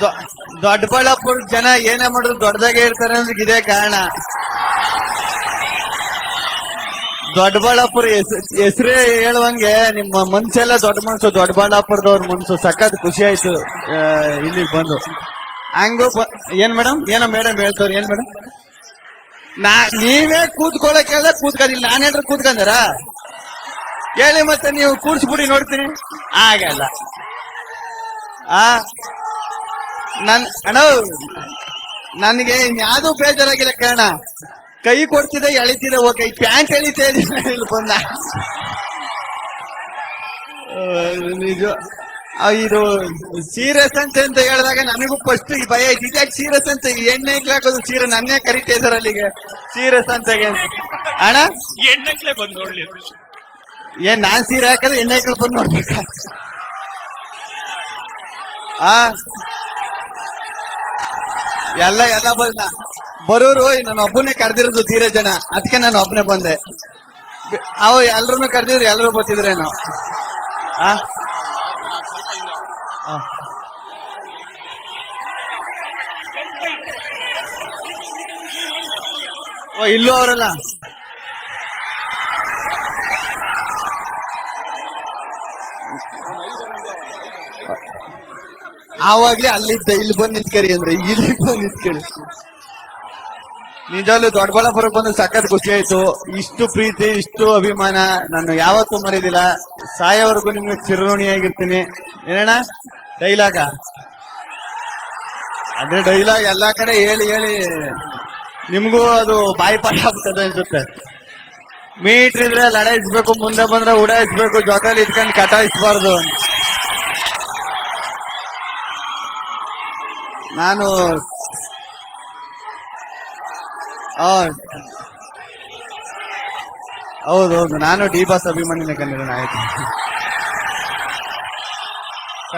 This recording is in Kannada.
ದೊ- ದೊಡ್ಡಬಳ್ಳಾಪುರ ಜನ ಏನೇ ಮಾಡಿದ್ರು ದೊಡ್ಡದಾಗೆ ಇರ್ತಾರೆ ಅಂದ್ರೆ ಇದೇ ಕಾರಣ. ದೊಡ್ಡಬಳ್ಳಾಪುರ ಹೆಸರೇ ಹೇಳುವಂಗೆ ನಿಮ್ಮ ಮನ್ಸೆಲ್ಲ ದೊಡ್ಡ ಮನ್ಸು. ದೊಡ್ಡಬಳ್ಳಾಪುರದವ್ರ ಮನ್ಸು ಸಖತ್ ಖುಷಿ ಆಯ್ತು ಇಲ್ಲಿಗೆ ಬಂದು. ಹಂಗು ಏನ್ ಮೇಡಮ್, ಏನೋ ಮೇಡಮ್ ಹೇಳ್ತವ್ರಿ. ಏನ್ ಮೇಡಮ್, ನೀವೇ ಕೂತ್ಕೊಳ್ಳೋಕೆ ಕೂತ್ಕೊಂಡಿಲ್ಲ, ನಾನೇನ್ರ ಕೂತ್ಕೊಂಡಾರ ಹೇಳಿ. ಮತ್ತೆ ನೀವು ಕೂರ್ಸ್ಬಿಡಿ ನೋಡ್ತೀನಿ. ಆಗಲ್ಲ. ಆ ಅಣ್ಣ, ನನಗೆ ಯಾವ್ದು ಬೇಜಾರಾಗಿಲ್ಲ ಕಾರಣ. ಕೈ ಕೊಡ್ತಿದೆ, ಎಳಿತಿದೆ, ಓಕೆ. ಪ್ಯಾಂಟ್ ಎಳಿತಾ ಇಲ್ಲಿ ಬಂದ. ನಿಜ. ಇದು ಸೀರಿಯಸ್ ಅಂತ ಹೇಳಿದಾಗ ನನಗೂ ಫಸ್ಟ್ ಈ ಭಯ ಐತಿ. ಇದ್ಯಾಕೆ ಸೀರಿಯಸ್ ಅಂತ ಎಣ್ಣೆ ಹಾಕೋದು ಸೀರೆ ನನ್ನೇ ಕರಿತಾ ಇದಾರೆ ಅಲ್ಲಿಗೆ ಸೀರಿಯಸ್ ಅಂತ. ಅಣ್ಣ ಎಣ್ಣೆಕ್ಲೆ ಬಂದು ನೋಡ್ಲಿ. ಏನ್ ನಾನ್ ಸೀರೆ ಹಾಕಿದ್ರೆ ಎಣ್ಣೆ ಹಾಕಲ್ ಬಂದು ನೋಡ್ಬೇಕ? ಆ ಎಲ್ಲ ಬಂದ ಬರೋರು ನಾನು ಒಬ್ಬನೇ ಕರೆದಿರೋದು ತೀರ ಜನ, ಅದಕ್ಕೆ ನಾನು ಒಬ್ಬನೇ ಬಂದೆ. ಅವು ಎಲ್ರು ಕರೆದಿದ್ರು, ಎಲ್ರು ಬರ್ತಿದ್ರೇನು. ಓ ಇಲ್ಲೂ ಅವರಲ್ಲ. ಆವಾಗ್ಲೇ ಅಲ್ಲಿದ್ದ, ಇಲ್ಲಿ ಬಂದು ನಿಂತ್ಕರಿ ಅಂದ್ರೆ ಇಲ್ಲಿ ಬಂದು ನಿಂತ್ಕರಿ. ನಿಜವಾಗ್ಲೂ ದೊಡ್ಡಬಳ್ಳಾಪುರಕ್ಕೆ ಬಂದು ಸಖತ್ ಖುಷಿ ಆಯ್ತು. ಇಷ್ಟು ಪ್ರೀತಿ, ಇಷ್ಟು ಅಭಿಮಾನ ನಾನು ಯಾವತ್ತೂ ಮರೀದಿಲ್ಲ. ಸಾಯೋವರೆಗೂ ನಿಮ್ಗೆ ಚಿರಋಣಿಯಾಗಿರ್ತೀನಿ. ಏನಣ್ಣ ಡೈಲಾಗ? ಅದೇ ಡೈಲಾಗ್ ಎಲ್ಲಾ ಕಡೆ ಹೇಳಿ ಹೇಳಿ ನಿಮ್ಗೂ ಅದು ಬಾಯಿಪಾಠ ಆಗ್ತದೆ ಅನ್ಸುತ್ತೆ. ಮೀಟ್ರ್ ಇದ್ರೆ ಲಡಾಯಿಸ್ಬೇಕು, ಮುಂದೆ ಬಂದ್ರೆ ಉಡಾಯಿಸ್ಬೇಕು, ಜೊತೆಲಿ ಇಟ್ಕೊಂಡು ಕಟಾಯಿಸ್ಬಾರ್ದು. ನಾನು ಹೌದೌದು, ನಾನು ಡಿ ಬಾಸ್ ಅಭಿಮಾನಿನೇ ಕಂಡಿರೋಣ. ಆಯ್ತು.